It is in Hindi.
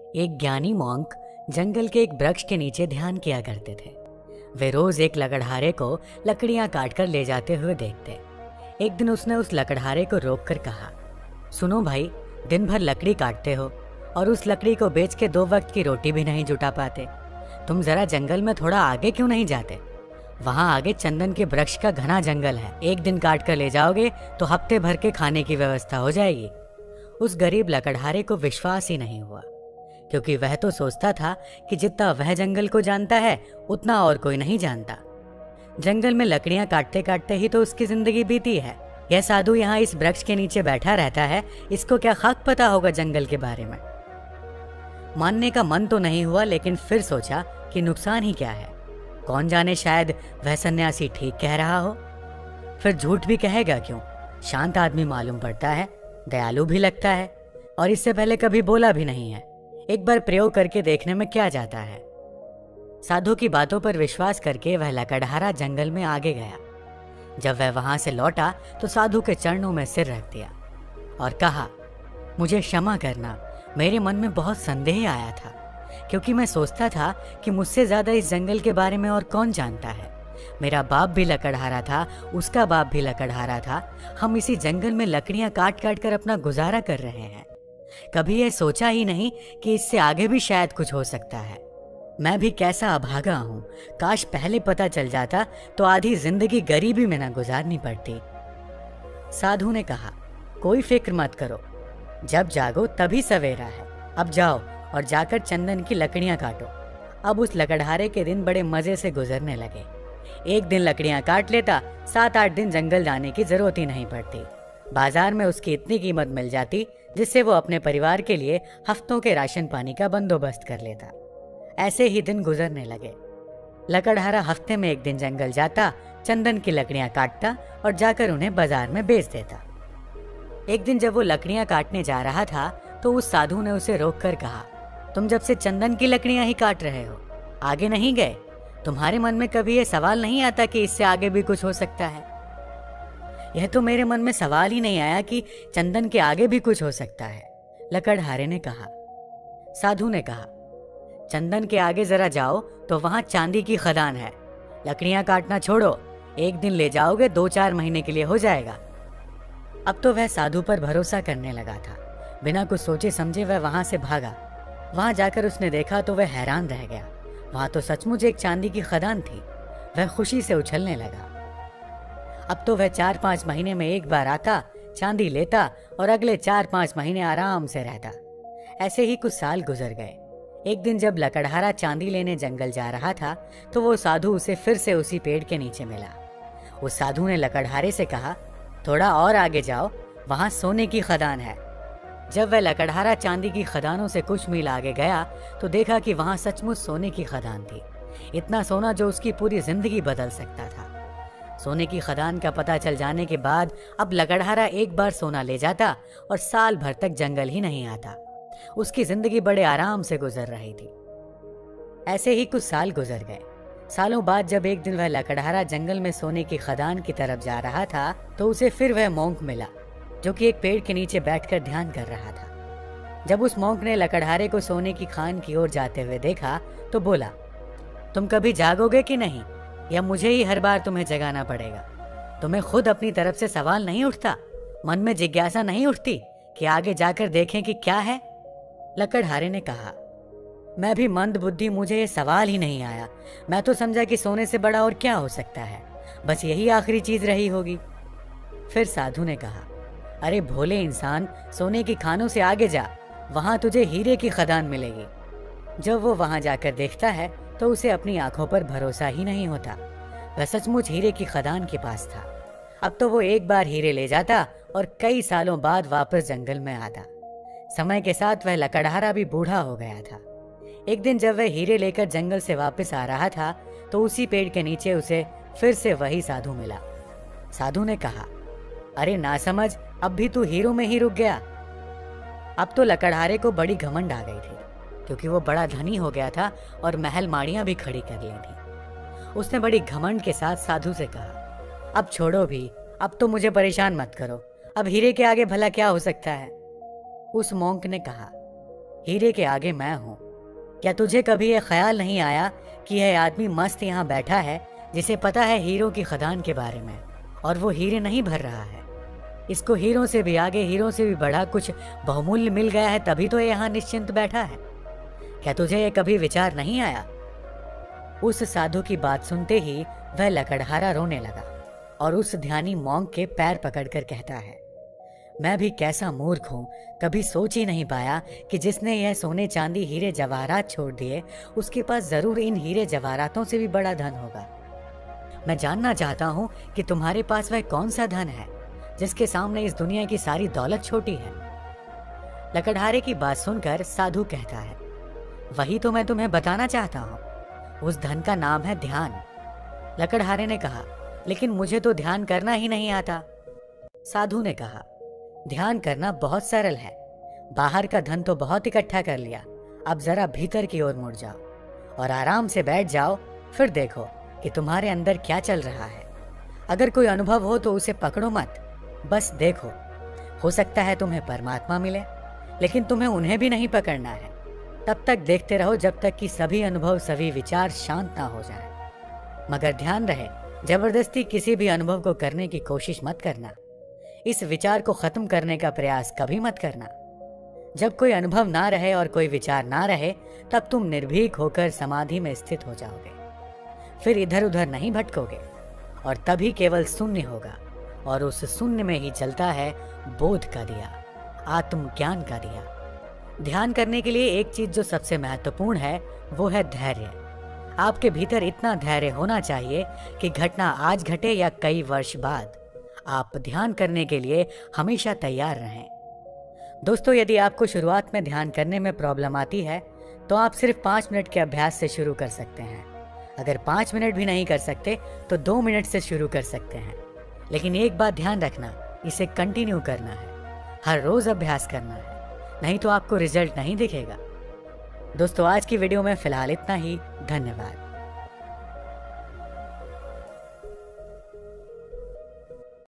एक ज्ञानी मॉन्क जंगल के एक वृक्ष के नीचे ध्यान किया करते थे। वे रोज एक लकड़हारे को लकड़ियां काटकर ले जाते हुए देखते। एक दिन उसने उस लकड़हारे को रोककर कहा, सुनो भाई, दिन भर लकड़ी काटते हो और उस लकड़ी को बेच के 2 वक्त की रोटी भी नहीं जुटा पाते। तुम जरा जंगल में थोड़ा आगे क्यों नहीं जाते? वहां आगे चंदन के वृक्ष का घना जंगल है। एक दिन काट कर ले जाओगे तो हफ्ते भर के खाने की व्यवस्था हो जाएगी। उस गरीब लकड़हारे को विश्वास ही नहीं हुआ, क्योंकि वह तो सोचता था कि जितना वह जंगल को जानता है उतना और कोई नहीं जानता। जंगल में लकड़ियां काटते काटते ही तो उसकी जिंदगी बीती है। यह साधु यहाँ इस वृक्ष के नीचे बैठा रहता है, इसको क्या खाक पता होगा जंगल के बारे में। मानने का मन तो नहीं हुआ, लेकिन फिर सोचा कि नुकसान ही क्या है, कौन जाने शायद वह सन्यासी ठीक कह रहा हो। फिर झूठ भी कहेगा क्यों, शांत आदमी मालूम पड़ता है, दयालु भी लगता है और इससे पहले कभी बोला भी नहीं है। एक बार प्रयोग करके देखने में क्या जाता है। साधु की बातों पर विश्वास करके वह लकड़हारा जंगल में आगे गया। जब वह वहां से लौटा तो साधु के चरणों में सिर रख दिया और कहा, मुझे क्षमा करना, मेरे मन में बहुत संदेह आया था, क्योंकि मैं सोचता था कि मुझसे ज्यादा इस जंगल के बारे में और कौन जानता है। मेरा बाप भी लकड़हारा था, उसका बाप भी लकड़हारा था। हम इसी जंगल में लकड़ियां काट काट कर अपना गुजारा कर रहे हैं। कभी यह सोचा ही नहीं कि इससे आगे भी शायद कुछ हो सकता है। मैं भी कैसा अभागा हूँ, काश पहले पता चल जाता तो आधी जिंदगी गरीबी में न गुजारनी पड़ती। साधु ने कहा, कोई फिक्र मत करो, जब जागो तभी सवेरा है। अब जाओ और जाकर चंदन की लकड़ियां काटो। अब उस लकड़हारे के दिन बड़े मजे से गुजरने लगे। एक दिन लकड़ियां काट लेता, 7-8 दिन जंगल जाने की जरूरत ही नहीं पड़ती। बाजार में उसकी इतनी कीमत मिल जाती जिससे वो अपने परिवार के लिए हफ्तों के राशन पानी का बंदोबस्त कर लेता। ऐसे ही दिन गुजरने लगे। लकड़हारा हफ्ते में एक दिन जंगल जाता, चंदन की लकड़ियां काटता और जाकर उन्हें बाजार में बेच देता। एक दिन जब वो लकड़ियां काटने जा रहा था तो उस साधु ने उसे रोककर कहा, तुम जब से चंदन की लकड़ियां ही काट रहे हो, आगे नहीं गए? तुम्हारे मन में कभी यह सवाल नहीं आता कि इससे आगे भी कुछ हो सकता है? यह तो मेरे मन में सवाल ही नहीं आया कि चंदन के आगे भी कुछ हो सकता है, लकड़हारे ने कहा। साधु ने कहा, चंदन के आगे जरा जाओ तो वहां चांदी की खदान है। लकड़ियां काटना छोड़ो, एक दिन ले जाओगे 2-4 महीने के लिए हो जाएगा। अब तो वह साधु पर भरोसा करने लगा था। बिना कुछ सोचे समझे वह वहां से भागा। वहां जाकर उसने देखा तो वह हैरान रह गया। वहां तो सचमुच एक चांदी की खदान थी। वह खुशी से उछलने लगा। अब तो वह 4-5 महीने में एक बार आता, चांदी लेता और अगले 4-5 महीने आराम से रहता। ऐसे ही कुछ साल गुजर गए। एक दिन जब लकड़हारा चांदी लेने जंगल जा रहा था तो वो साधु उसे फिर से उसी पेड़ के नीचे मिला। उस साधु ने लकड़हारे से कहा, थोड़ा और आगे जाओ, वहां सोने की खदान है। जब वह लकड़हारा चांदी की खदानों से कुछ मील आगे गया तो देखा कि वहां सचमुच सोने की खदान थी। इतना सोना जो उसकी पूरी जिंदगी बदल सकता था। सोने की खदान का पता चल जाने के बाद अब लकड़हारा एक बार सोना ले जाता और साल भर तक जंगल ही नहीं आता। उसकी जिंदगी बड़े आराम से गुजर रही थी। ऐसे ही कुछ साल गुजर गए। सालों बाद जब एक दिन वह लकड़हारा जंगल में सोने की खदान की तरफ जा रहा था तो उसे फिर वह मॉन्क मिला, जो कि एक पेड़ के नीचे बैठकर ध्यान कर रहा था। जब उस मॉन्क ने लकड़हारे को सोने की खान की ओर जाते हुए देखा तो बोला, तुम कभी जागोगे कि नहीं, या मुझे ही हर बार तुम्हें जगाना पड़ेगा? तुम्हें खुद अपनी तरफ से सवाल नहीं उठता? मन में जिज्ञासा नहीं उठती कि आगे जाकर देखें कि क्या है? लकड़हारे ने कहा, मैं भी मंद बुद्धि, मुझे ये सवाल ही नहीं आया। मैं तो समझा कि सोने से बड़ा और क्या हो सकता है, बस यही आखिरी चीज रही होगी। फिर साधु ने कहा, अरे भोले इंसान, सोने की खानों से आगे जा, वहां तुझे हीरे की खदान मिलेगी। जब वो वहां जाकर देखता है तो उसे अपनी आंखों पर भरोसा ही नहीं होता। वह सचमुच हीरे की खदान के पास था। अब तो वो एक बार हीरे ले जाता और कई सालों बाद वापस जंगल में आता। समय के साथ वह लकड़हारा भी बूढ़ा हो गया था। एक दिन जब वह हीरे लेकर जंगल से वापस आ रहा था तो उसी पेड़ के नीचे उसे फिर से वही साधु मिला। साधु ने कहा, अरे नासमझ, अब भी तू हीरों में ही रुक गया। अब तो लकड़हारे को बड़ी घमंड आ गई थी, क्योंकि वो बड़ा धनी हो गया था और महल माड़ियां भी खड़ी कर ली थी। उसने बड़ी घमंड के साथ साधु से कहा, अब छोड़ो भी, अब तो मुझे परेशान मत करो, अब हीरे के आगे भला क्या हो सकता है? उस मॉन्क ने कहा, हीरे के आगे मैं हूँ। क्या तुझे कभी यह ख्याल नहीं आया कि यह आदमी मस्त यहाँ बैठा है जिसे पता है हीरों की खदान के बारे में, और वो हीरे नहीं भर रहा है। इसको हीरों से भी आगे, हीरों से भी बड़ा कुछ बहुमूल्य मिल गया है, तभी तो ये यहाँ निश्चिंत बैठा है। क्या तुझे ये कभी विचार नहीं आया? उस साधु की बात सुनते ही वह लकड़हारा रोने लगा और उस ध्यानी मॉन्क के पैर पकड़कर कहता है, मैं भी कैसा मूर्ख हूँ, कभी सोच ही नहीं पाया कि जिसने यह सोने चांदी हीरे जवाहरात छोड़ दिए उसके पास जरूर इन हीरे जवाहरातों से भी बड़ा धन होगा। मैं जानना चाहता हूँ कि तुम्हारे पास वह कौन सा धन है जिसके सामने इस दुनिया की सारी दौलत छोटी है। लकड़हारे की बात सुनकर साधु कहता है, वही तो मैं तुम्हें बताना चाहता हूँ। उस धन का नाम है ध्यान। लकड़हारे ने कहा, लेकिन मुझे तो ध्यान करना ही नहीं आता। साधु ने कहा, ध्यान करना बहुत सरल है। बाहर का धन तो बहुत इकट्ठा कर लिया, अब जरा भीतर की ओर मुड़ जाओ और आराम से बैठ जाओ, फिर देखो कि तुम्हारे अंदर क्या चल रहा है। अगर कोई अनुभव हो तो उसे पकड़ो मत, बस देखो। हो सकता है तुम्हें परमात्मा मिले, लेकिन तुम्हें उन्हें भी नहीं पकड़ना है। तब तक देखते रहो जब तक कि सभी अनुभव, सभी विचार शांत ना हो जाए। मगर ध्यान रहे, जबरदस्ती किसी भी अनुभव को करने की कोशिश मत करना। इस विचार को खत्म करने का प्रयास कभी मत करना। जब कोई अनुभव ना रहे और कोई विचार ना रहे, तब तुम निर्भीक होकर समाधि में स्थित हो जाओगे। फिर इधर उधर नहीं भटकोगे और तभी केवल शून्य होगा, और उस शून्य में ही जलता है बोध का दिया, आत्मज्ञान का दिया। ध्यान करने के लिए एक चीज जो सबसे महत्वपूर्ण है वो है धैर्य। आपके भीतर इतना धैर्य होना चाहिए कि घटना आज घटे या कई वर्ष बाद, आप ध्यान करने के लिए हमेशा तैयार रहें। दोस्तों, यदि आपको शुरुआत में ध्यान करने में प्रॉब्लम आती है तो आप सिर्फ 5 मिनट के अभ्यास से शुरू कर सकते हैं। अगर 5 मिनट भी नहीं कर सकते तो 2 मिनट से शुरू कर सकते हैं। लेकिन एक बात ध्यान रखना, इसे कंटिन्यू करना है, हर रोज अभ्यास करना है, नहीं तो आपको रिजल्ट नहीं दिखेगा। दोस्तों, आज की वीडियो में फिलहाल इतना ही। धन्यवाद।